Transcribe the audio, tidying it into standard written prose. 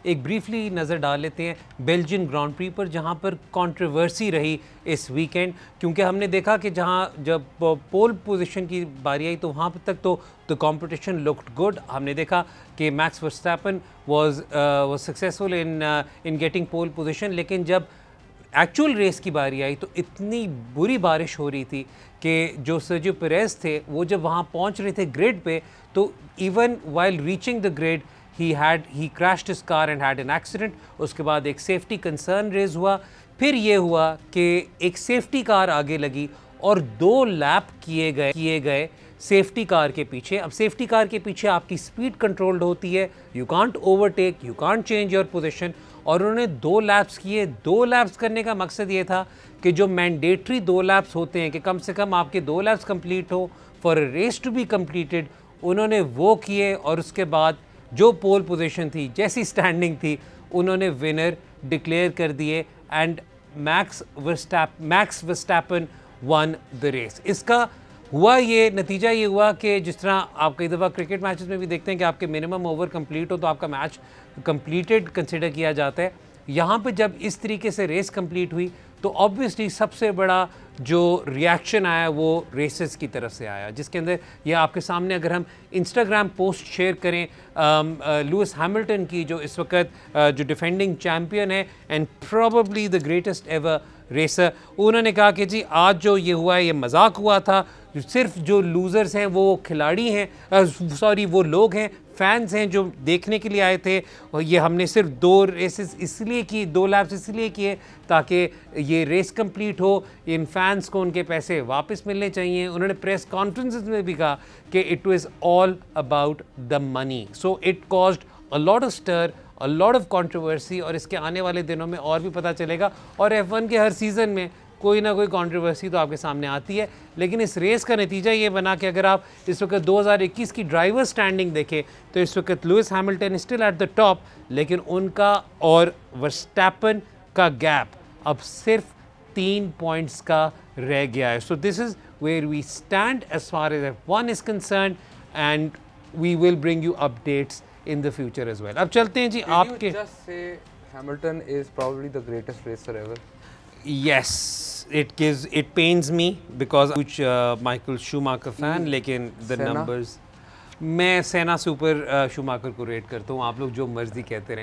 एक ब्रीफली नज़र डाल लेते हैं बेल्जियन ग्रांड प्री पर, जहां पर कंट्रोवर्सी रही इस वीकेंड, क्योंकि हमने देखा कि जहां जब पोल पोजीशन की बारी आई तो वहां तक तो द कंपटीशन लुक्ड गुड। हमने देखा कि Max Verstappen was successful in getting pole position, लेकिन जब एक्चुअल रेस की बारी आई तो इतनी बुरी बारिश हो रही थी कि जो सर्जियो पेरेज थे वो जब वहाँ पहुँच रहे थे ग्रिड पे, तो even while reaching the grid he crashed his car and had an accident. उसके बाद एक सेफ्टी कंसर्न रेज हुआ, फिर ये हुआ कि एक सेफ्टी कार आगे लगी और 2 लैप किए गए सेफ्टी कार के पीछे। अब सेफ्टी कार के पीछे आपकी स्पीड कंट्रोल्ड होती है, you can't overtake, you can't change your position, और उन्होंने 2 लैप्स किए। 2 लैप्स करने का मकसद ये था कि जो मैंडेटरी 2 लैप्स होते हैं कि कम से कम आपके 2 लैप्स कंप्लीट हो for a race to be completed, उन्होंने वो किए। और उसके बाद जो पोल पोजीशन थी, जैसी स्टैंडिंग थी, उन्होंने विनर डिक्लेयर कर दिए and Max Verstappen won the race. इसका हुआ ये नतीजा ये हुआ कि जिस तरह आप कई दफ़ा क्रिकेट मैचेस में भी देखते हैं कि आपके मिनिमम ओवर कंप्लीट हो तो आपका मैच कंप्लीटेड कंसिडर किया जाता है। यहाँ पे जब इस तरीके से रेस कंप्लीट हुई तो ऑब्वियसली सबसे बड़ा जो रिएक्शन आया वो रेसेस की तरफ से आया, जिसके अंदर ये आपके सामने अगर हम इंस्टाग्राम पोस्ट शेयर करें लुइस हैमिल्टन की, जो इस वक्त जो डिफेंडिंग चैम्पियन है and probably the greatest ever racer, उन्होंने कहा कि जी आज जो ये हुआ है ये मजाक हुआ था, सिर्फ जो लूज़र्स हैं वो खिलाड़ी हैं, सॉरी वो लोग हैं, फैंस हैं जो देखने के लिए आए थे, और ये हमने सिर्फ 2 रेसेस इसलिए की, 2 लैप्स इसलिए किए ताकि ये रेस कंप्लीट हो, इन फैंस को उनके पैसे वापस मिलने चाहिए। उन्होंने प्रेस कॉन्फ्रेंसेस में भी कहा कि it was all about the money, so it caused a lot of stir, a lot of controversy, और इसके आने वाले दिनों में और भी पता चलेगा। और F1 के हर सीज़न में कोई ना कोई कंट्रोवर्सी तो आपके सामने आती है, लेकिन इस रेस का नतीजा ये बना कि अगर आप इस वक्त 2021 की ड्राइवर स्टैंडिंग देखें तो इस वक्त Lewis Hamilton still at the top, लेकिन उनका और वर्स्टैपन का गैप अब सिर्फ 3 पॉइंट्स का रह गया है। So this is where we stand as far as F1 is concerned, and we will bring you updates in the future as well. अब चलते हैं जी आपके। Did you just say Hamilton is probably the greatest racer ever? Yes, it pains me because I'm a Michael Schumacher fan, लेकिन the numbers, मैं सेना से ऊपर Schumacher को रेट करता हूँ, आप लोग जो मर्जी कहते रहें।